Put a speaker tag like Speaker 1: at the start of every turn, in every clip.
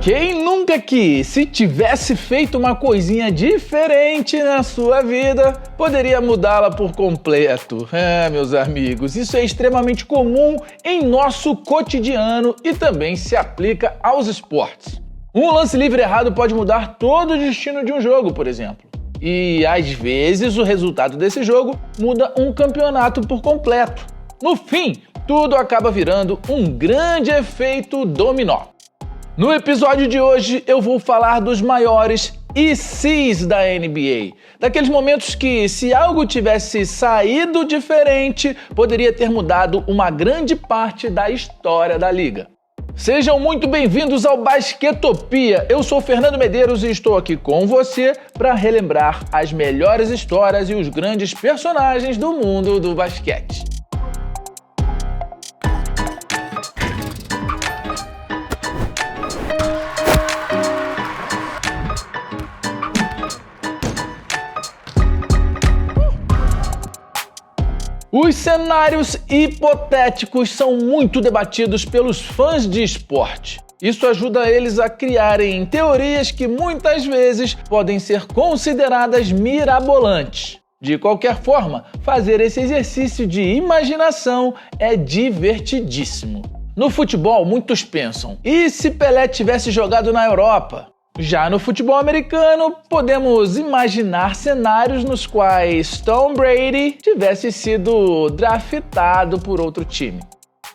Speaker 1: Quem nunca que, se tivesse feito uma coisinha diferente na sua vida, poderia mudá-la por completo? Meus amigos, isso é extremamente comum em nosso cotidiano e também se aplica aos esportes. Um lance livre errado pode mudar todo o destino de um jogo, por exemplo. E, às vezes, o resultado desse jogo muda um campeonato por completo. No fim, tudo acaba virando um grande efeito dominó. No episódio de hoje, eu vou falar dos maiores e se's da NBA. Daqueles momentos que, se algo tivesse saído diferente, poderia ter mudado uma grande parte da história da liga. Sejam muito bem-vindos ao Basquetopia. Eu sou Fernando Medeiros e estou aqui com você para relembrar as melhores histórias e os grandes personagens do mundo do basquete. Os cenários hipotéticos são muito debatidos pelos fãs de esporte. Isso ajuda eles a criarem teorias que muitas vezes podem ser consideradas mirabolantes. De qualquer forma, fazer esse exercício de imaginação é divertidíssimo. No futebol, muitos pensam: e se Pelé tivesse jogado na Europa? Já no futebol americano, podemos imaginar cenários nos quais Tom Brady tivesse sido draftado por outro time.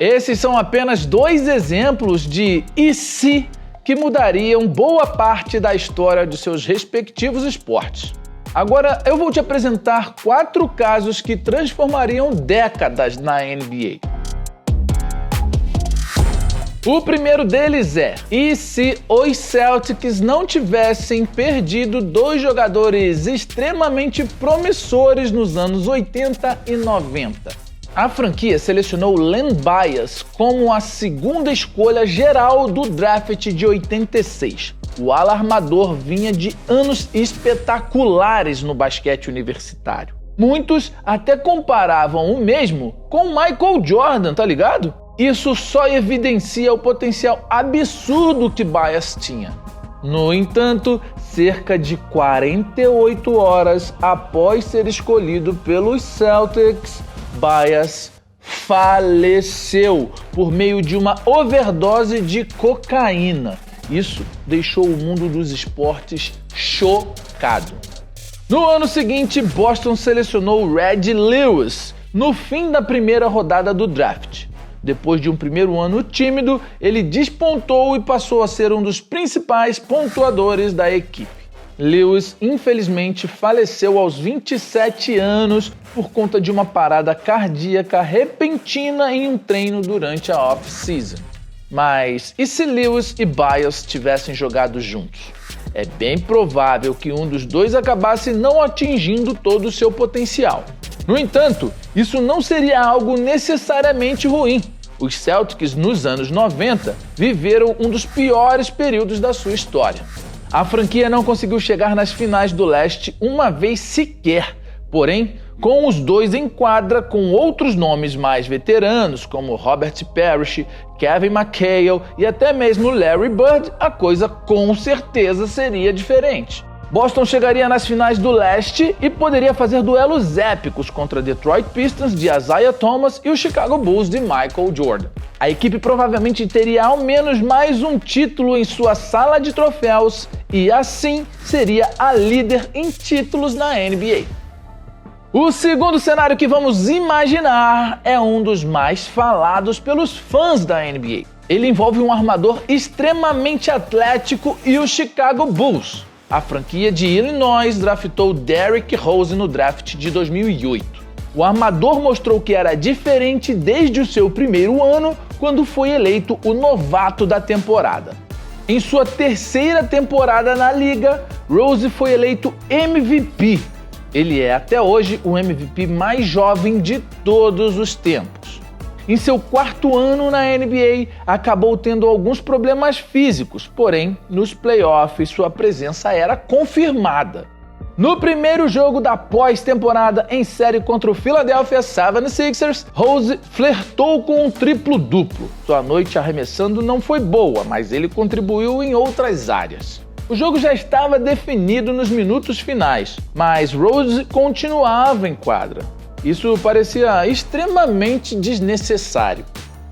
Speaker 1: Esses são apenas dois exemplos de e se que mudariam boa parte da história de seus respectivos esportes. Agora eu vou te apresentar 4 casos que transformariam décadas na NBA. O primeiro deles é: e se os Celtics não tivessem perdido 2 jogadores extremamente promissores nos anos 80 e 90? A franquia selecionou Len Bias como a segunda escolha geral do draft de 86. O ala armador vinha de anos espetaculares no basquete universitário. Muitos até comparavam o mesmo com Michael Jordan, tá ligado? Isso só evidencia o potencial absurdo que Bias tinha. No entanto, cerca de 48 horas após ser escolhido pelos Celtics, Bias faleceu por meio de uma overdose de cocaína. Isso deixou o mundo dos esportes chocado. No ano seguinte, Boston selecionou Red Lewis no fim da primeira rodada do draft. Depois de um primeiro ano tímido, ele despontou e passou a ser um dos principais pontuadores da equipe. Lewis, infelizmente, faleceu aos 27 anos por conta de uma parada cardíaca repentina em um treino durante a off-season. Mas e se Lewis e Bias tivessem jogado juntos? É bem provável que um dos dois acabasse não atingindo todo o seu potencial. No entanto, isso não seria algo necessariamente ruim. Os Celtics, nos anos 90, viveram um dos piores períodos da sua história. A franquia não conseguiu chegar nas finais do leste uma vez sequer. Porém, com os dois em quadra, com outros nomes mais veteranos, como Robert Parrish, Kevin McHale e até mesmo Larry Bird, a coisa com certeza seria diferente. Boston chegaria nas finais do leste e poderia fazer duelos épicos contra Detroit Pistons de Isaiah Thomas e o Chicago Bulls de Michael Jordan. A equipe provavelmente teria ao menos mais um título em sua sala de troféus e assim seria a líder em títulos na NBA. O segundo cenário que vamos imaginar é um dos mais falados pelos fãs da NBA. Ele envolve um armador extremamente atlético e o Chicago Bulls. A franquia de Illinois draftou Derrick Rose no draft de 2008. O armador mostrou que era diferente desde o seu primeiro ano, quando foi eleito o novato da temporada. Em sua terceira temporada na liga, Rose foi eleito MVP. Ele é até hoje o MVP mais jovem de todos os tempos. Em seu 4º ano na NBA, acabou tendo alguns problemas físicos, porém, nos playoffs sua presença era confirmada. No primeiro jogo da pós-temporada em série contra o Philadelphia 76ers, Rose flertou com um triplo-duplo. Sua noite arremessando não foi boa, mas ele contribuiu em outras áreas. O jogo já estava definido nos minutos finais, mas Rose continuava em quadra. Isso parecia extremamente desnecessário.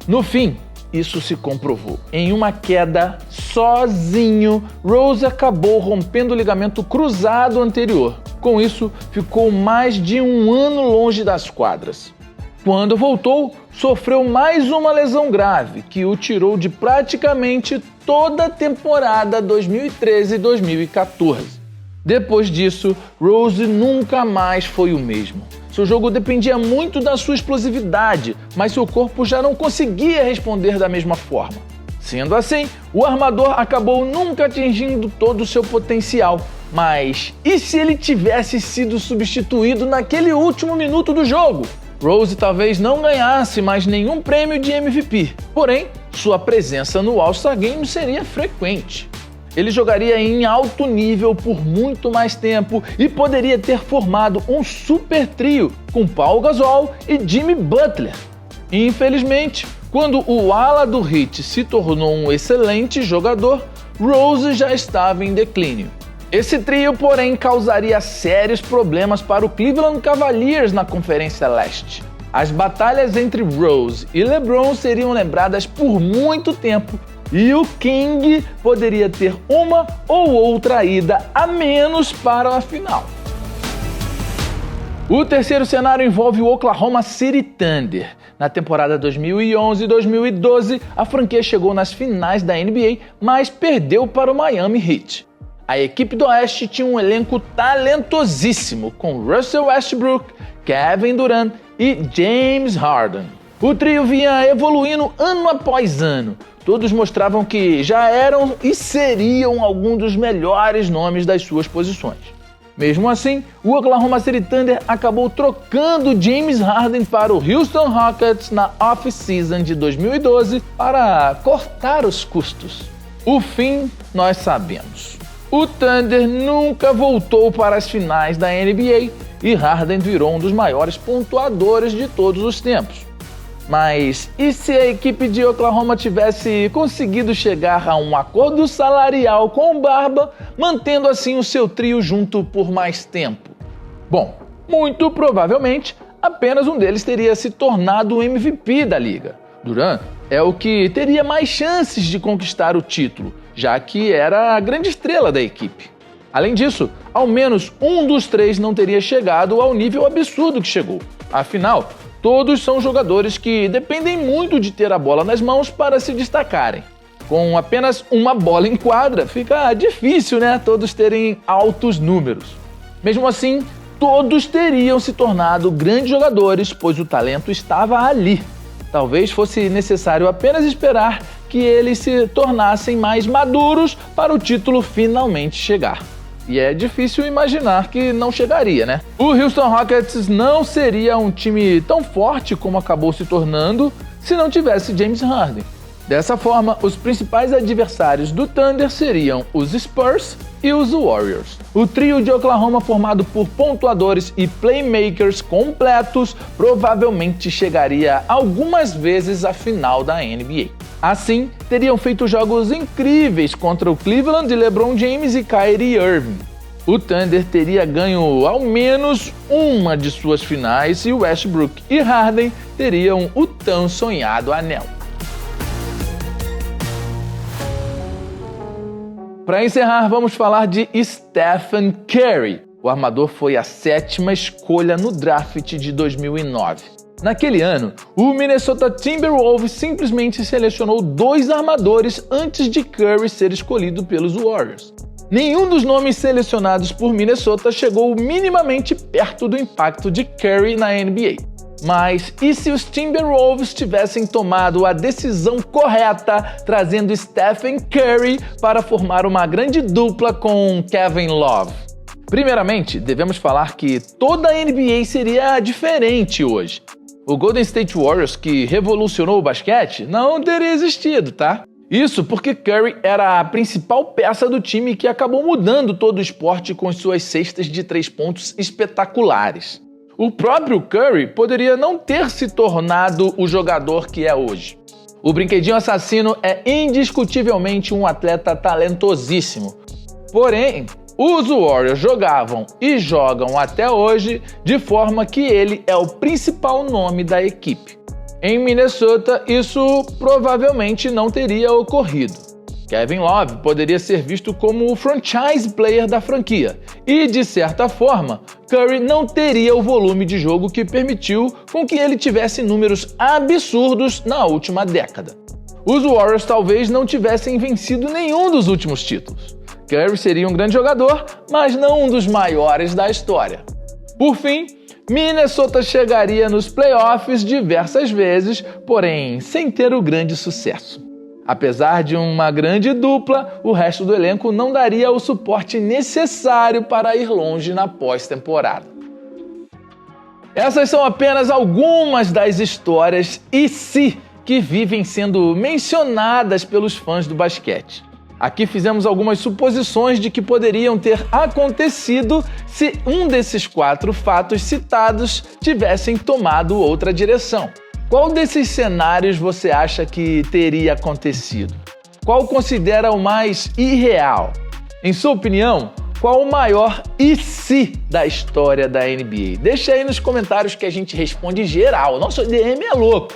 Speaker 1: No fim, isso se comprovou. Em uma queda sozinho, Rose acabou rompendo o ligamento cruzado anterior. Com isso, ficou mais de um ano longe das quadras. Quando voltou, sofreu mais uma lesão grave, que o tirou de praticamente toda a temporada 2013-2014. Depois disso, Rose nunca mais foi o mesmo. Seu jogo dependia muito da sua explosividade, mas seu corpo já não conseguia responder da mesma forma. Sendo assim, o armador acabou nunca atingindo todo o seu potencial. Mas e se ele tivesse sido substituído naquele último minuto do jogo? Rose talvez não ganhasse mais nenhum prêmio de MVP, porém, sua presença no All-Star Game seria frequente. Ele jogaria em alto nível por muito mais tempo e poderia ter formado um super trio com Paul Gasol e Jimmy Butler. Infelizmente, quando o ala do Heat se tornou um excelente jogador, Rose já estava em declínio. Esse trio, porém, causaria sérios problemas para o Cleveland Cavaliers na Conferência Leste. As batalhas entre Rose e LeBron seriam lembradas por muito tempo e o King poderia ter uma ou outra ida a menos para a final. O terceiro cenário envolve o Oklahoma City Thunder. Na temporada 2011-2012, a franquia chegou nas finais da NBA, mas perdeu para o Miami Heat. A equipe do Oeste tinha um elenco talentosíssimo, com Russell Westbrook, Kevin Durant e James Harden. O trio vinha evoluindo ano após ano. Todos mostravam que já eram e seriam alguns dos melhores nomes das suas posições. Mesmo assim, o Oklahoma City Thunder acabou trocando James Harden para o Houston Rockets na off-season de 2012 para cortar os custos. O fim nós sabemos. O Thunder nunca voltou para as finais da NBA e Harden virou um dos maiores pontuadores de todos os tempos. Mas e se a equipe de Oklahoma tivesse conseguido chegar a um acordo salarial com o Barba, mantendo assim o seu trio junto por mais tempo? Bom, muito provavelmente apenas um deles teria se tornado o MVP da liga. Durant é o que teria mais chances de conquistar o título, já que era a grande estrela da equipe. Além disso, ao menos um dos três não teria chegado ao nível absurdo que chegou. Afinal, todos são jogadores que dependem muito de ter a bola nas mãos para se destacarem. Com apenas uma bola em quadra, fica difícil, né? Todos terem altos números. Mesmo assim, todos teriam se tornado grandes jogadores, pois o talento estava ali. Talvez fosse necessário apenas esperar que eles se tornassem mais maduros para o título finalmente chegar. E é difícil imaginar que não chegaria, né? O Houston Rockets não seria um time tão forte como acabou se tornando se não tivesse James Harden. Dessa forma, os principais adversários do Thunder seriam os Spurs e os Warriors. O trio de Oklahoma, formado por pontuadores e playmakers completos, provavelmente chegaria algumas vezes à final da NBA. Assim, teriam feito jogos incríveis contra o Cleveland de LeBron James e Kyrie Irving. O Thunder teria ganho ao menos uma de suas finais e Westbrook e Harden teriam o tão sonhado anel. Para encerrar, vamos falar de Stephen Curry. O armador foi a 7ª escolha no draft de 2009. Naquele ano, o Minnesota Timberwolves simplesmente selecionou 2 armadores antes de Curry ser escolhido pelos Warriors. Nenhum dos nomes selecionados por Minnesota chegou minimamente perto do impacto de Curry na NBA. Mas e se os Timberwolves tivessem tomado a decisão correta, trazendo Stephen Curry para formar uma grande dupla com Kevin Love? Primeiramente, devemos falar que toda a NBA seria diferente hoje. O Golden State Warriors, que revolucionou o basquete, não teria existido, tá? Isso porque Curry era a principal peça do time que acabou mudando todo o esporte com suas cestas de 3 pontos espetaculares. O próprio Curry poderia não ter se tornado o jogador que é hoje. O brinquedinho assassino é indiscutivelmente um atleta talentosíssimo. Porém, os Warriors jogavam e jogam até hoje de forma que ele é o principal nome da equipe. Em Minnesota, isso provavelmente não teria ocorrido. Kevin Love poderia ser visto como o franchise player da franquia e, de certa forma, Curry não teria o volume de jogo que permitiu com que ele tivesse números absurdos na última década. Os Warriors talvez não tivessem vencido nenhum dos últimos títulos. Curry seria um grande jogador, mas não um dos maiores da história. Por fim, Minnesota chegaria nos playoffs diversas vezes, porém sem ter o grande sucesso. Apesar de uma grande dupla, o resto do elenco não daria o suporte necessário para ir longe na pós-temporada. Essas são apenas algumas das histórias e se que vivem sendo mencionadas pelos fãs do basquete. Aqui fizemos algumas suposições de que poderiam ter acontecido se um desses 4 fatos citados tivessem tomado outra direção. Qual desses cenários você acha que teria acontecido? Qual considera o mais irreal? Em sua opinião, qual o maior e se da história da NBA? Deixa aí nos comentários que a gente responde geral. Nosso DM é louco.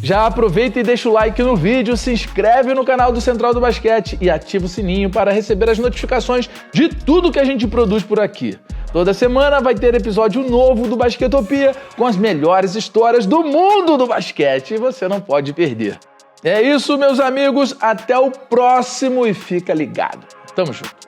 Speaker 1: Já aproveita e deixa o like no vídeo, se inscreve no canal do Central do Basquete e ativa o sininho para receber as notificações de tudo que a gente produz por aqui. Toda semana vai ter episódio novo do Basquetopia com as melhores histórias do mundo do basquete e você não pode perder. É isso, meus amigos. Até o próximo e fica ligado. Tamo junto.